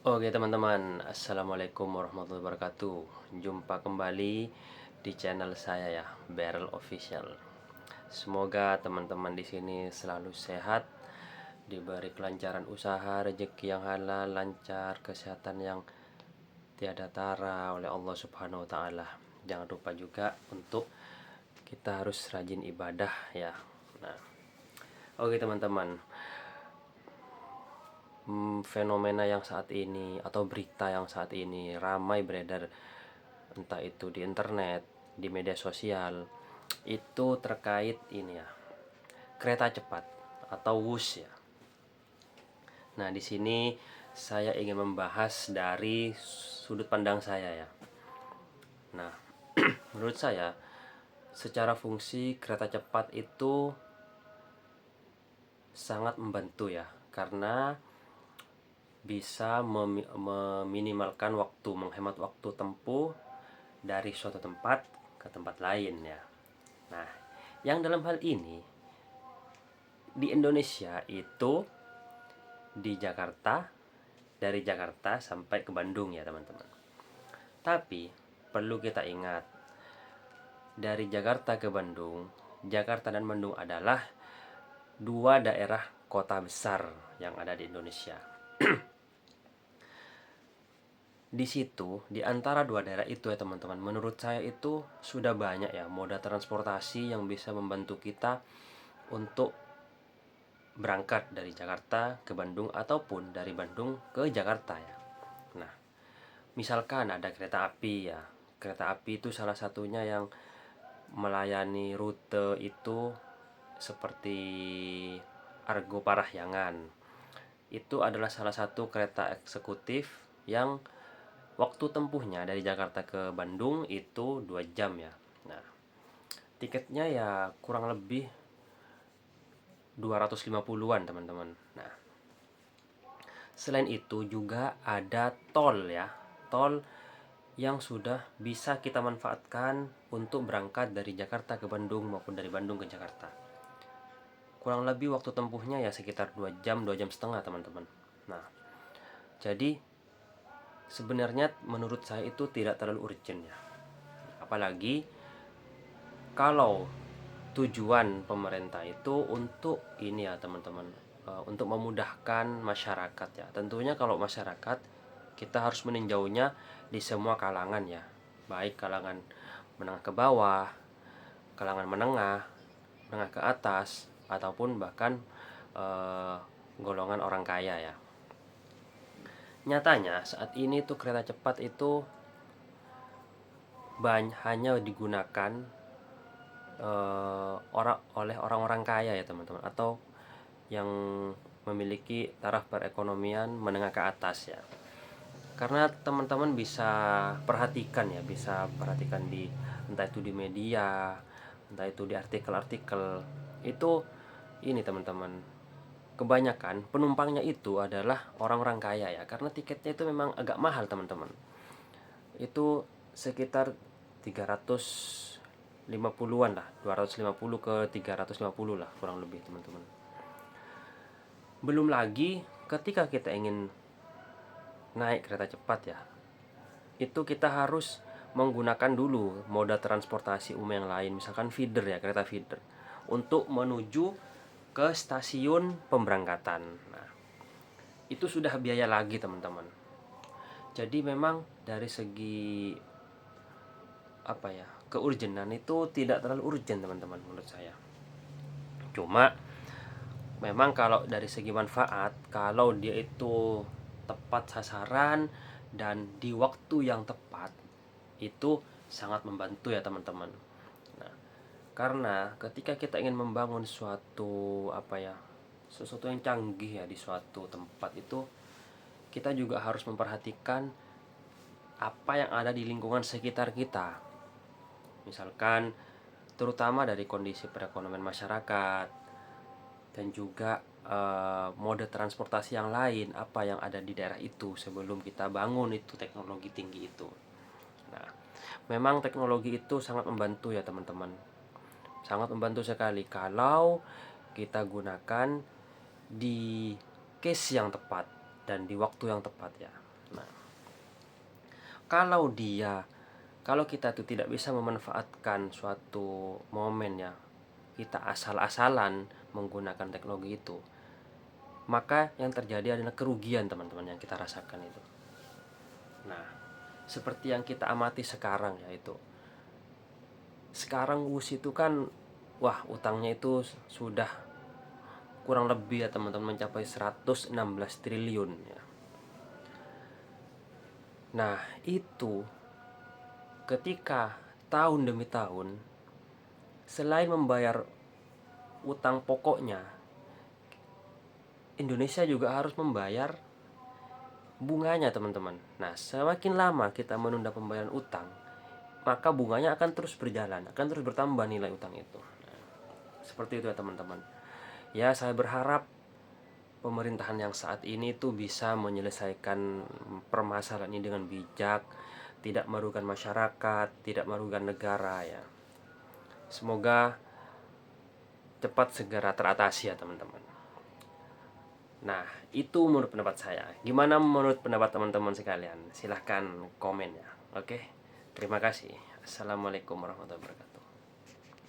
Oke teman-teman, Assalamualaikum warahmatullahi wabarakatuh. Jumpa kembali di channel saya ya, Barrel Official. Semoga teman-teman di sini selalu sehat, diberi kelancaran usaha, rezeki yang halal, lancar, kesehatan yang tiada tara oleh Allah Subhanahu wa taala. Jangan lupa juga untuk kita harus rajin ibadah ya. Nah, oke teman-teman, fenomena yang saat ini atau berita yang saat ini ramai beredar, entah itu di internet, di media sosial, itu terkait ini ya, kereta cepat atau WUS ya. Nah, di sini saya ingin membahas dari sudut pandang saya ya. Nah, menurut saya secara fungsi kereta cepat itu sangat membantu ya, karena bisa meminimalkan waktu, menghemat waktu tempuh dari suatu tempat ke tempat lain ya. Nah, yang dalam hal ini di Indonesia itu di Jakarta, dari Jakarta sampai ke Bandung ya teman-teman. Tapi perlu kita ingat, dari Jakarta ke Bandung, Jakarta dan Bandung adalah dua daerah kota besar yang ada di Indonesia. Di situ, di antara dua daerah itu ya teman-teman, menurut saya itu sudah banyak ya moda transportasi yang bisa membantu kita untuk berangkat dari Jakarta ke Bandung ataupun dari Bandung ke Jakarta ya. Nah, misalkan ada kereta api ya. Kereta api itu salah satunya yang melayani rute itu seperti Argo Parahyangan. Itu adalah salah satu kereta eksekutif yang waktu tempuhnya dari Jakarta ke Bandung itu 2 jam ya. Nah, tiketnya ya kurang lebih 250-an teman-teman. Nah, selain itu juga ada tol ya. Tol yang sudah bisa kita manfaatkan untuk berangkat dari Jakarta ke Bandung maupun dari Bandung ke Jakarta. Kurang lebih waktu tempuhnya ya sekitar 2 jam, 2 jam setengah teman-teman. Nah, jadi sebenarnya menurut saya itu tidak terlalu urgent ya. Apalagi kalau tujuan pemerintah itu untuk ini ya teman-teman, untuk memudahkan masyarakat ya. Tentunya kalau masyarakat kita harus meninjaunya di semua kalangan ya, baik kalangan menengah ke bawah, kalangan menengah, menengah ke atas, ataupun bahkan eh, golongan orang kaya ya. Nyatanya saat ini tuh kereta cepat itu hanya digunakan oleh orang-orang kaya ya teman-teman, atau yang memiliki taraf perekonomian menengah ke atas ya. Karena teman-teman bisa perhatikan ya, bisa perhatikan di entah itu di media, entah itu di artikel-artikel, itu ini teman-teman, kebanyakan penumpangnya itu adalah orang-orang kaya ya, karena tiketnya itu memang agak mahal teman-teman. Itu sekitar 350-an lah, 250 ke 350 lah kurang lebih teman-teman. Belum lagi ketika kita ingin naik kereta cepat ya, itu kita harus menggunakan dulu moda transportasi umum yang lain, misalkan feeder ya, kereta feeder, untuk menuju ke stasiun pemberangkatan. Nah, itu sudah biaya lagi teman-teman. Jadi memang dari segi apa ya, keurgenan itu tidak terlalu urgent teman-teman menurut saya. Cuma memang kalau dari segi manfaat, kalau dia itu tepat sasaran dan di waktu yang tepat, itu sangat membantu ya teman-teman. Nah, karena ketika kita ingin membangun suatu apa ya, sesuatu yang canggih ya di suatu tempat itu, kita juga harus memperhatikan apa yang ada di lingkungan sekitar kita. Misalkan terutama dari kondisi perekonomian masyarakat dan juga mode transportasi yang lain apa yang ada di daerah itu sebelum kita bangun itu teknologi tinggi itu. Nah, memang teknologi itu sangat membantu ya teman-teman. Sangat membantu sekali kalau kita gunakan di case yang tepat dan di waktu yang tepat ya. Nah, kalau kita tuh tidak bisa memanfaatkan suatu momen ya, kita asal-asalan menggunakan teknologi itu, maka yang terjadi adalah kerugian teman-teman yang kita rasakan itu. Nah, seperti yang kita amati sekarang yaitu sekarang WUS itu kan, wah, utangnya itu sudah kurang lebih ya teman-teman mencapai 116 triliun ya. Nah, itu ketika tahun demi tahun selain membayar utang pokoknya, Indonesia juga harus membayar bunganya teman-teman. Nah, semakin lama kita menunda pembayaran utang, maka bunganya akan terus berjalan, akan terus bertambah nilai utang itu. Nah, seperti itu ya teman-teman. Ya, saya berharap pemerintahan yang saat ini tuh bisa menyelesaikan permasalahan ini dengan bijak, tidak merugikan masyarakat, tidak merugikan negara ya. Semoga cepat segera teratasi ya teman-teman. Nah, itu menurut pendapat saya. Gimana menurut pendapat teman-teman sekalian? Silahkan komen ya. Oke, terima kasih. Assalamualaikum warahmatullahi wabarakatuh.